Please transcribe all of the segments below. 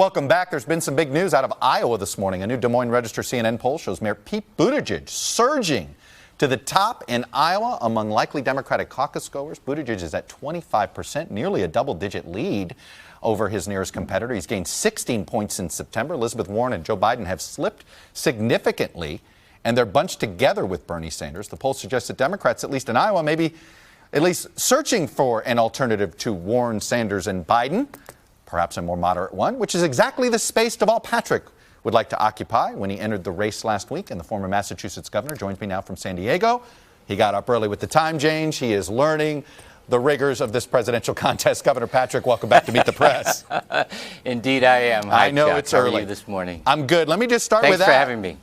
Welcome back. There's been some big news out of Iowa this morning. A new Des Moines Register CNN poll shows Mayor Pete Buttigieg surging to the top in Iowa among likely Democratic caucus goers. Buttigieg is at 25%, nearly a double-digit lead over his nearest competitor. He's gained 16 points in September. Elizabeth Warren and Joe Biden have slipped significantly, and they're bunched together with Bernie Sanders. The poll suggests that Democrats, at least in Iowa, may be at least searching for an alternative to Warren, Sanders, and Biden, perhaps a more moderate one, which is exactly the space Deval Patrick would like to occupy when he entered the race last week. And the former Massachusetts governor joins me now from San Diego. He got up early with the time change. He is learning the rigors of this presidential contest. Governor Patrick, welcome back to Meet the Press. Indeed, I am. Hi, I know Chuck. it's How early. Are you this morning? I'm good. Let me just start with that. Thanks for having me.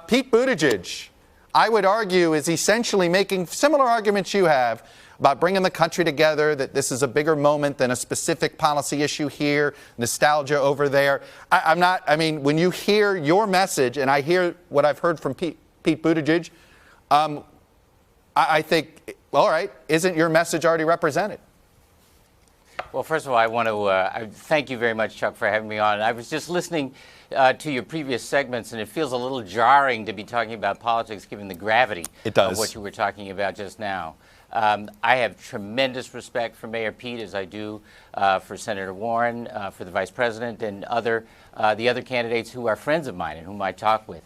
Pete Buttigieg, I would argue, is essentially making similar arguments you have about bringing the country together, that this is a bigger moment than a specific policy issue here, nostalgia over there. When you hear your message, and I hear what I've heard from Pete Buttigieg, I think, all right, isn't your message already represented? Well, first of all, I want to thank you very much, Chuck, for having me on. I was just listening to your previous segments, and it feels a little jarring to be talking about politics given the gravity of what you were talking about just now. I have tremendous respect for Mayor Pete, as I do for Senator Warren, for the Vice President, and the other candidates who are friends of mine and whom I talk with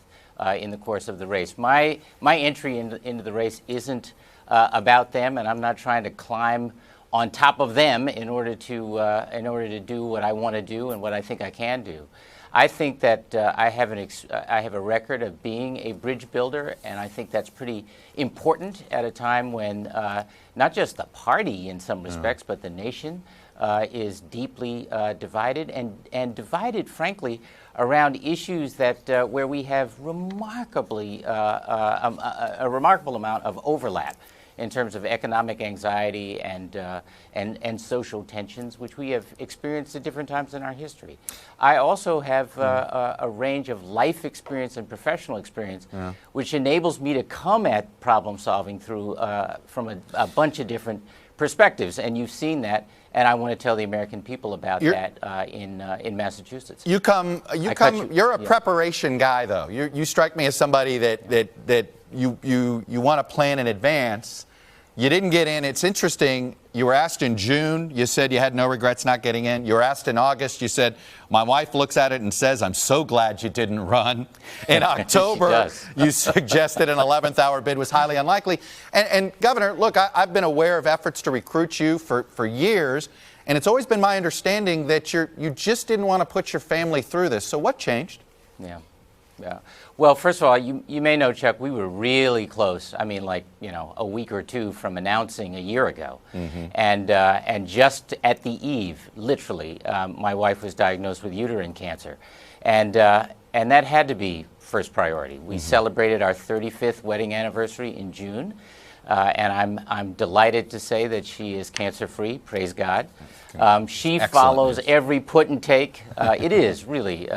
in the course of the race. My entry into the race isn't about them, and I'm not trying to climb on top of them in order to do what I want to do and what I think I can do. I think that I have a record of being a bridge builder, and I think that's pretty important at a time when not just the party in some respects, but the nation is deeply divided, and divided, frankly, around issues that where we have a remarkable amount of overlap in terms of economic anxiety and social tensions, which we have experienced at different times in our history. I also have a range of life experience and professional experience, which enables me to come at problem solving through from a bunch of different perspectives, and you've seen that. And I want to tell the American people about that in Massachusetts. You're a preparation guy, though. You strike me as somebody that you want to plan in advance. You didn't get in. It's interesting. You were asked in June. You said you had no regrets not getting in. You were asked in August. You said, my wife looks at it and says, I'm so glad you didn't run. In October, you suggested an 11th hour bid was highly unlikely. And Governor, look, I've been aware of efforts to recruit you for years. And it's always been my understanding that you just didn't want to put your family through this. So what changed? Yeah. Well, first of all, you may know, Chuck, we were really close. I mean, a week or two from announcing a year ago. And just at the eve, literally, my wife was diagnosed with uterine cancer. And that had to be first priority. We celebrated our 35th wedding anniversary in June. And I'm delighted to say that she is cancer-free, praise God. She follows every put and take. It is, really.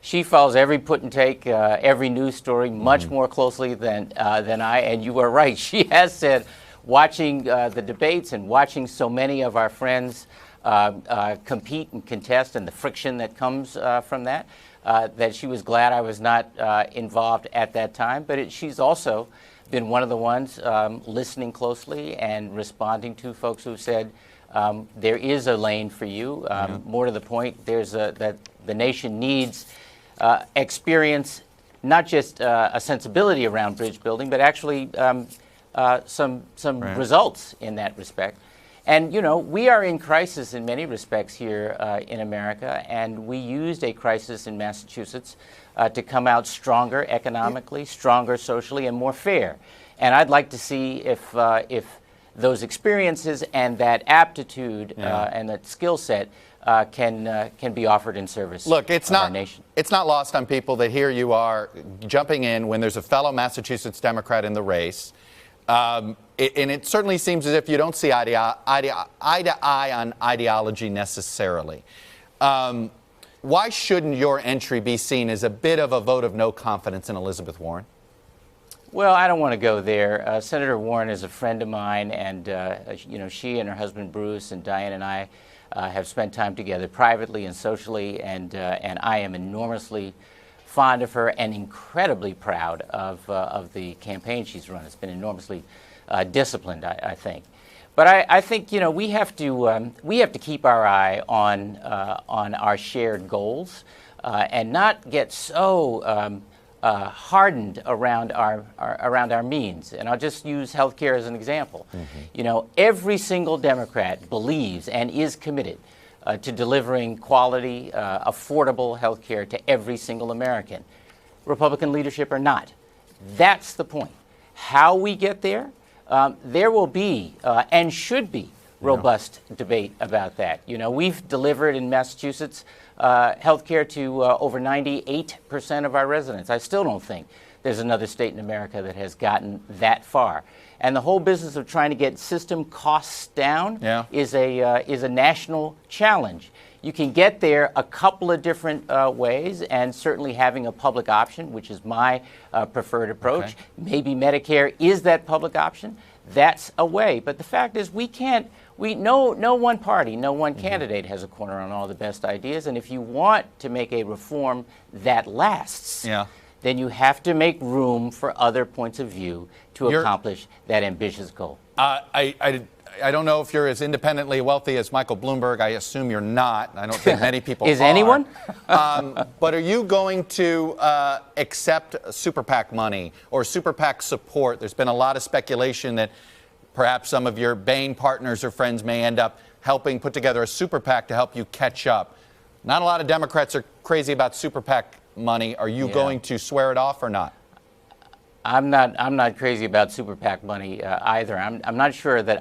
She follows every put and take, every news story much more closely than I. And you are right. She has said, watching the debates and watching so many of our friends compete and contest and the friction that comes from that, that she was glad I was not involved at that time. But she's also been one of the ones listening closely and responding to folks who said, there is a lane for you. More to the point, that the nation needs experience, not just a sensibility around bridge building, but actually some results in that respect. And, we are in crisis in many respects here in America, and we used a crisis in Massachusetts to come out stronger economically, stronger socially, and more fair. And I'd like to see if those experiences and that aptitude and that skill set can be offered in service of our nation. It's not lost on people that here you are jumping in when there's a fellow Massachusetts Democrat in the race. And it certainly seems as if you don't see eye to eye on ideology necessarily. Why shouldn't your entry be seen as a bit of a vote of no confidence in Elizabeth Warren? Well, I don't want to go there. Senator Warren is a friend of mine, and she and her husband Bruce and Diane and I have spent time together privately and socially, and I am enormously fond of her and incredibly proud of the campaign she's run. It's been enormously disciplined, I think. But I think we have to keep our eye on our shared goals and not get so hardened around our means. And I'll just use healthcare as an example. Every single Democrat believes and is committed to delivering quality, affordable health care to every single American. Republican leadership or not. That's the point. How we get there, there will be and should be robust debate about that. We've delivered in Massachusetts health care to over 98% of our residents. I still don't think there's another state in America that has gotten that far. And the whole business of trying to get system costs down is a national challenge. You can get there a couple of different ways, and certainly having a public option, which is my preferred approach. Okay. Maybe Medicare is that public option. That's a way. But the fact is, no one party, no one candidate has a corner on all the best ideas. And if you want to make a reform that lasts, then you have to make room for other points of view to accomplish that ambitious goal. I don't know if you're as independently wealthy as Michael Bloomberg. I assume you're not. I don't think many people Is are. anyone? But are you going to accept super PAC money or super PAC support? There's been a lot of speculation that perhaps some of your Bain partners or friends may end up helping put together a super PAC to help you catch up. Not a lot of Democrats are crazy about super PAC money. Are you going to swear it off or not? I'm not crazy about super PAC money either. I'm not sure that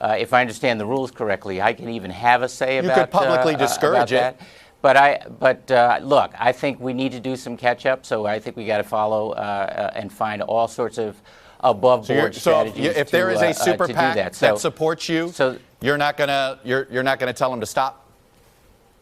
if I understand the rules correctly, I can even have a say about that. You could publicly discourage it. But look, I think we need to do some catch up. So I think we got to follow and find all sorts of above board strategies. So if there is a super PAC that supports you, so you're not gonna tell them to stop.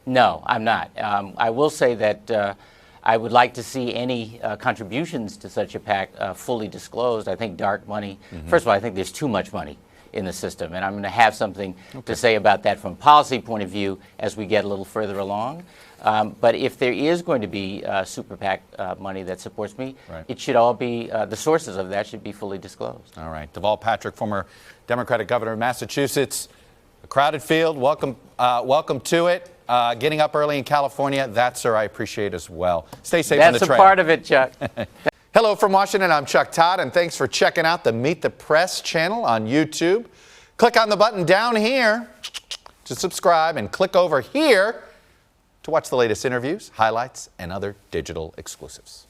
No, I'm not. I will say that I would like to see any contributions to such a PAC fully disclosed. I think dark money, first of all, I think there's too much money in the system, and I'm going to have something to say about that from a policy point of view as we get a little further along. But if there is going to be super PAC money that supports me, it should all be, the sources of that should be fully disclosed. All right. Deval Patrick, former Democratic governor of Massachusetts. A crowded field. Welcome to it. Getting up early in California, that, sir, I appreciate as well. Stay safe on the trail. That's a part of it, Chuck. Hello from Washington. I'm Chuck Todd, and thanks for checking out the Meet the Press channel on YouTube. Click on the button down here to subscribe, and click over here to watch the latest interviews, highlights, and other digital exclusives.